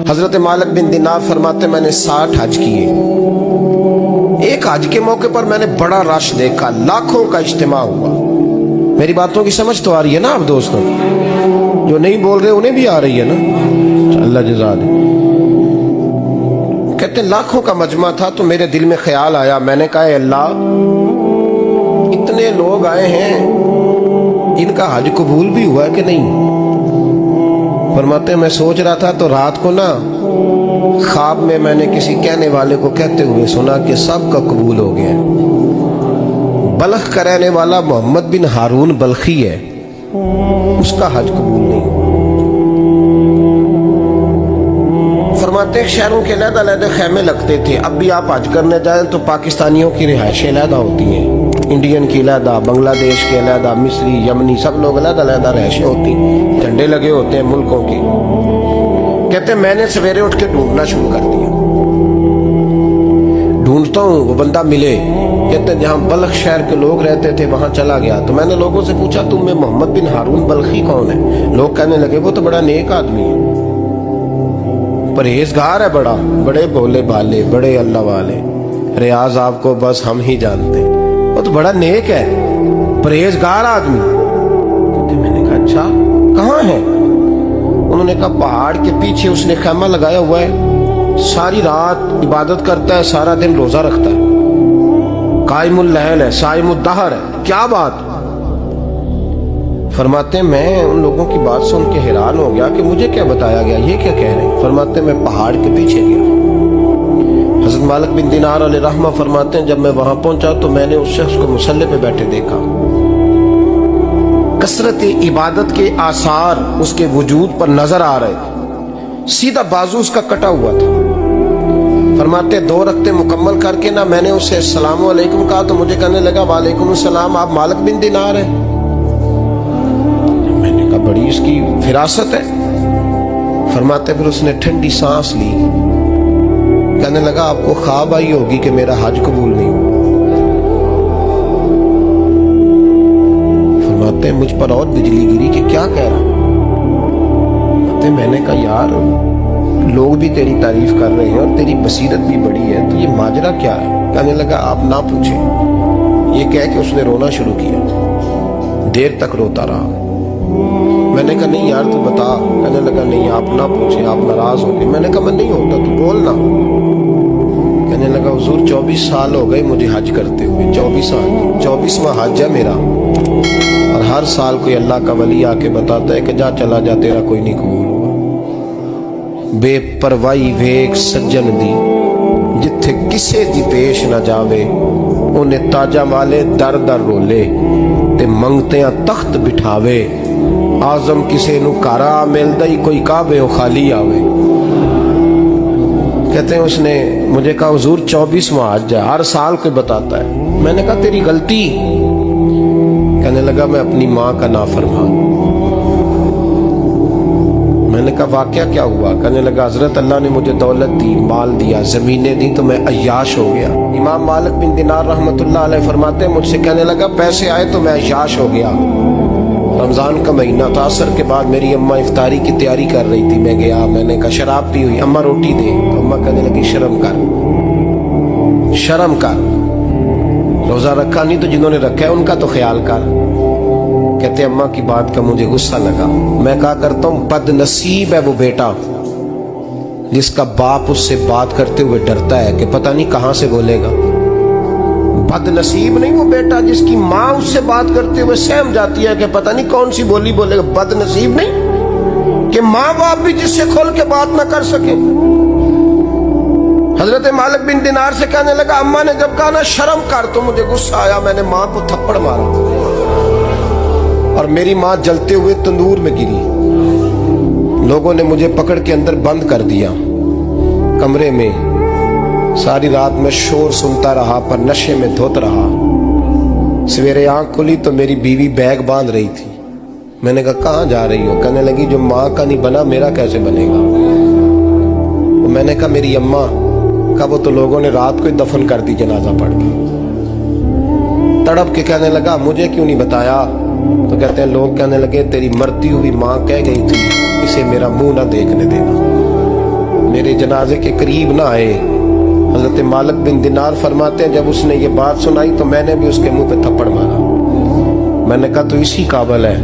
हजरत मालिक बिन दिनार फरमाते मैंने 60 हज किए। एक हज के मौके पर मैंने बड़ा रश देखा, लाखों का इज्तिमा हुआ। मेरी बातों की समझ तो आ रही है ना आप दोस्तों? जो नहीं बोल रहे उन्हें भी आ रही है ना? अल्लाह जज़ा दे। कहते लाखों का मजमा था तो मेरे दिल में ख्याल आया, मैंने कहा अल्लाह इतने लोग आए हैं, इनका हज कबूल भी हुआ है कि नहीं? फरमाते मैं सोच रहा था तो रात को ना ख्वाब में मैंने किसी कहने वाले को कहते हुए सुना कि सब का कबूल हो गया। बल्ख का रहने वाला मोहम्मद बिन हारून बल्खी है, उसका हज कबूल नहीं। फरमाते शहरों के अलग-अलग खैमे लगते थे। अब भी आप हज करने जाएं तो पाकिस्तानियों की रिहाइशें अलग होती हैं, इंडियन की अलग, बांग्लादेश के अलग, मिस्री, यमनी, सब लोग अलग-अलग रिहाइशें होती हैं, झंडे लगे होते हैं मुल्कों के। कहते मैंने सवेरे उठ के ढूंढना शुरू कर दिया, ढूंढता हूँ वो बंदा मिले। कहते जहाँ बल्ख शहर के लोग रहते थे वहां चला गया तो मैंने लोगों से पूछा तुम में मोहम्मद बिन हारून बल्खी कौन है? लोग कहने लगे वो तो बड़ा नेक आदमी है, परहेजगार है, बड़े भोले भाले, बड़े अल्लाह वाले, रियाज आपको बस हम ही जानते हैं, वो तो बड़ा नेक है, परहेजगार आदमी। मैंने कहा अच्छा कहाँ है? उन्होंने कहा पहाड़ के पीछे उसने खैमा लगाया हुआ है, सारी रात इबादत करता है, सारा दिन रोजा रखता है, कायमुल लैल है, साइमुद दहर है। क्या बात? फरमाते मैं उन लोगों की बात सुन के हैरान हो गया कि मुझे क्या बताया गया, ये क्या कह रहे हैं? फरमाते मैं पहाड़ के पीछे गया। हज़रत मालिक बिन दिनार अलैहि रहमा फरमाते हैं जब मैं वहां पहुंचा तो मैंने उस शख्स को मुसल्ले पे बैठे देखा। कसरत इबादत के आसार उसके वजूद पर नजर आ रहे, सीधा बाजू उसका कटा हुआ था। फरमाते 2 रकते मुकम्मल करके ना मैंने उससे अस्सलाम वालेकुम कहा तो मुझे कहने लगा वालेकुम सलाम, आप मालिक बिन दिनार हैं? मैंने कहा बड़ी इसकी फिरासत है। फरमाते फिर उसने ठंडी सांस ली, कहने लगा आपको ख्वाब आई होगी कि मेरा हज कबूल नहीं हुआ। फरमाते मुझ पर और बिजली गिरी कि क्या कह रहा? मैंने कहा यार लोग भी तेरी तारीफ कर रहे हैं और तेरी बसीरत भी बड़ी है, तो ये माजरा क्या है? कहने लगा आप ना पूछें। ये कह के उसने रोना शुरू किया, देर तक रोता रहा। मैंने कहा नहीं यार तू बता। कहने लगा नहीं आप ना पूछें, आप नाराज हो गए। मैंने कहा मैं नहीं होता, तू बोलना। कहने लगा हुजूर 24 साल हो गए मुझे हज करते हुए, 24 साल, 24वां हज है मेरा, और हर साल कोई अल्लाह का वली आके बताता है कि जा चला जा तेरा कोई नहीं कबूल हुआ। बेपरवाही वेख सज्जन दी जिथे किसे दी पेश ना जावे, उन्हें ताजा वाले दर दर रोले ते मंगते तख्त बिठावे, आजम किसे नु कारा मिलदा ही कोई काबे ओ खाली आवे। कहते हैं उसने मुझे कहा हुजूर 24वां हज है, हर साल कोई बताता है। मैंने कहा तेरी गलती। कहने लगा मैं अपनी माँ का नाफरमान। मैंने कहा वाकया क्या हुआ? कहने लगा हजरत अल्लाह ने मुझे दौलत दी, माल दिया, जमीनें दी तो मैं अय्याश हो गया। इमाम मालिक बिन दिनार रहमतुल्लाह अलैह फरमाते हैं मुझसे कहने लगा पैसे आए तो मैं अय्याश हो गया। रमजान का महीना था, असर के बाद मेरी अम्मा इफ्तारी की तैयारी कर रही थी, मैं गया, मैंने कहा शराब पी हुई, अम्मा रोटी दे। तो अम्मा कहने लगी शर्म कर, शर्म कर, रोजा रखा नहीं तो जिन्होंने रखा है उनका तो ख्याल कर। कहते अम्मा की बात का मुझे गुस्सा लगा। मैं कहा करता हूँ बदनसीब है वो बेटा जिसका बाप उससे बात करते हुए डरता है कि पता नहीं कहां से बोलेगा। बदनसीब नहीं वो बेटा जिसकी माँ उससे बात करते हुए सहम जाती है कि पता नहीं कौन सी बोली बोलेगा। बदनसीब नहीं कि माँ बाप भी जिससे खोल के बात ना कर सके। हजरत मालिक बिन दिनार से कहने लगा अम्मा ने जब कहा ना शर्म कर तो मुझे गुस्सा आया, मैंने माँ को थप्पड़ मारा और मेरी माँ जलते हुए तंदूर में गिरी। लोगों ने मुझे पकड़ के अंदर बंद कर दिया कमरे में। सारी रात में शोर सुनता रहा पर नशे में धोत रहा। सवेरे आंख खुली तो मेरी बीवी बैग बांध रही थी। मैंने कहा कहाँ जा रही हो? कहने लगी जो माँ का नहीं बना मेरा कैसे बनेगा? तो मैंने कहा मेरी अम्मा का वो तो लोगों ने रात को ही दफन कर दी जनाजा पढ़ के। तड़प के कहने लगा मुझे क्यों नहीं बताया? तो कहते हैं लोग कहने लगे तेरी मरती हुई माँ कह गई थी इसे मेरा मुंह ना देखने देना। जनाजे के करीब ना आए। हजरत मालिक बिन दिनार फरमाते हैं, जब उसने ये बात सुनाई तो मैंने भी उसके मुंह पे थप्पड़ मारा। मैंने कहा तो इसी काबिल है।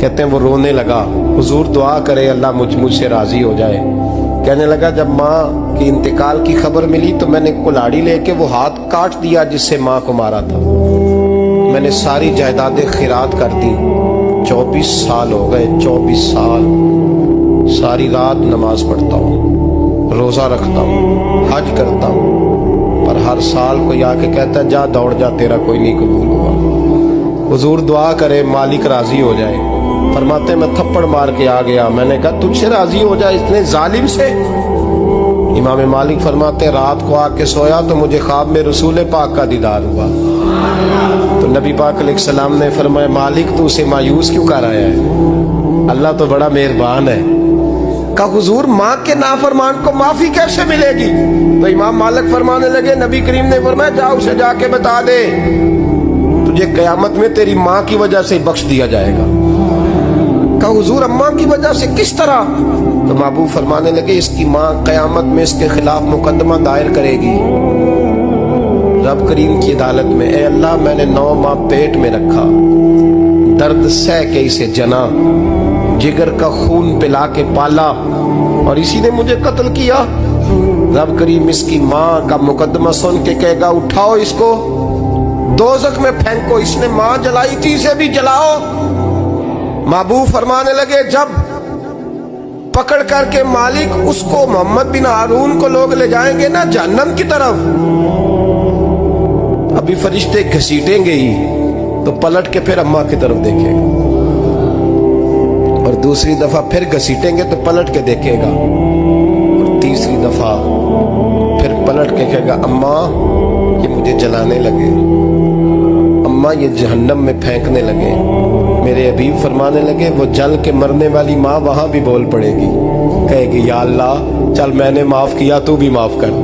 कहते हैं वो रोने लगा, हुजूर दुआ करे अल्लाह मुझसे राजी हो जाए। कहने लगा जब माँ की इंतकाल की खबर मिली तो मैंने कुल्हाड़ी लेके वो हाथ काट दिया जिससे माँ को मारा था। मैंने सारी जायदादें खिरात कर दी। 24 साल हो गए, 24 साल सारी रात नमाज पढ़ता हूँ, रोजा रखता हूँ, हज करता हूँ, पर हर साल कोई आके कहता है जा दौड़ जा, तेरा कोई नहीं कबूल हुआ। हुजूर दुआ करे मालिक राजी हो जाए। फरमाते मैं थप्पड़ मार के आ गया। मैंने कहा तुझसे राजी हो जाए इतने जालिम से? इमाम मालिक फरमाते रात को आके सोया तो मुझे ख्वाब में रसूल पाक का दीदार हुआ। तो नबी पाक अलैहिस्सलाम ने फरमाया मालिक तू उसे मायूस क्यों कर आया है? अल्लाह तो बड़ा मेहरबान है। कहा हुजूर माँ के नाफरमान को माफी कैसे मिलेगी? तो इमाम मालिक फरमाने लगे नबी करीम ने फरमाया जा उसे जाके बता दे तुझे कयामत में तेरी माँ की वजह से बख्श दिया जाएगा। कहा हुजूर अम्मा की वजह से किस तरह? तो महबूब फरमाने लगे इसकी माँ कयामत में इसके खिलाफ मुकदमा दायर करेगी रब करीम की अदालत में। ए अल्लाह मैंने 9 माह पेट में रखा, दर्द सह के इसे जना, जिगर का खून पिला के पाला और इसी ने मुझे कत्ल किया। रब करीम इसकी माँ का मुकदमा सुन के कहेगा उठाओ इसको दोज़ख में फेंको, इसने माँ जलाई थी इसे भी जलाओ। महबूब फरमाने लगे जब पकड़ करके मालिक उसको मोहम्मद बिन हारून को लोग ले जाएंगे ना जहन्नम की तरफ, अभी फरिश्ते घसीटेंगे ही तो पलट के फिर अम्मा की तरफ देखेगा और दूसरी दफा फिर घसीटेंगे तो पलट के देखेगा और तीसरी दफा फिर पलट के कहेगा अम्मा ये मुझे जलाने लगे, अम्मा ये जहन्नम में फेंकने लगे। मेरे हबीब फरमाने लगे वो जल के मरने वाली माँ वहां भी बोल पड़ेगी, कहेगी या अल्लाह चल मैंने माफ किया तू भी माफ कर।